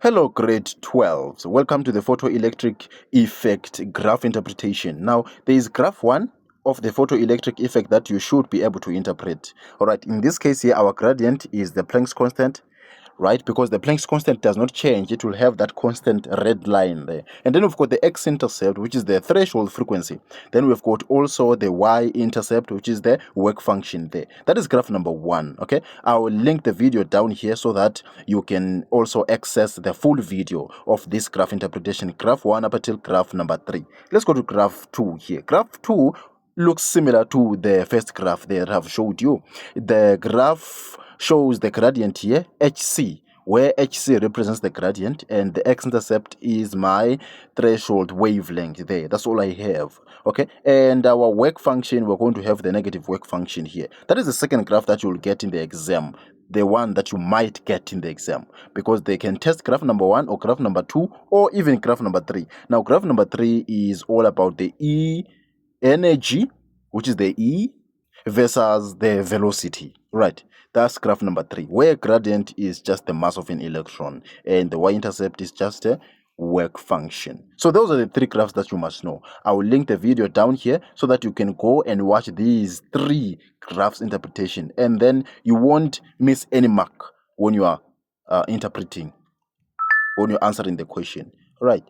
Hello, grade 12. Welcome to the photoelectric effect graph interpretation. Now, there is graph 1 of the photoelectric effect that you should be able to interpret. All right, in this case here, our gradient is the Planck's constant, right? Because the Planck's constant does not change, it will have that constant red line there. And then we've got the x-intercept, which is the threshold frequency. Then we've got also the y-intercept, which is the work function there. That is graph number 1, okay? I will link the video down here so that you can also access the full video of this graph interpretation, graph 1 up until graph number 3. Let's go to graph 2 here. Graph 2 looks similar to the first graph that I've showed you. The graph shows the gradient here, HC, where HC represents the gradient and the x-intercept is my threshold wavelength there. That's all I have, okay? And our work function, we're going to have the negative work function here. That is the second graph that you'll get in the exam, the one that you might get in the exam, because they can test graph number 1 or graph number 2 or even graph number 3. Now, graph number 3 is all about the E energy, which is the E, versus the velocity, right? That's graph number 3, where gradient is just the mass of an electron and the y-intercept is just a work function. So those are the 3 graphs that you must know. I will link the video down here so that you can go and watch these 3 graphs interpretation, and then you won't miss any mark when you are interpreting, when you're answering the question, right?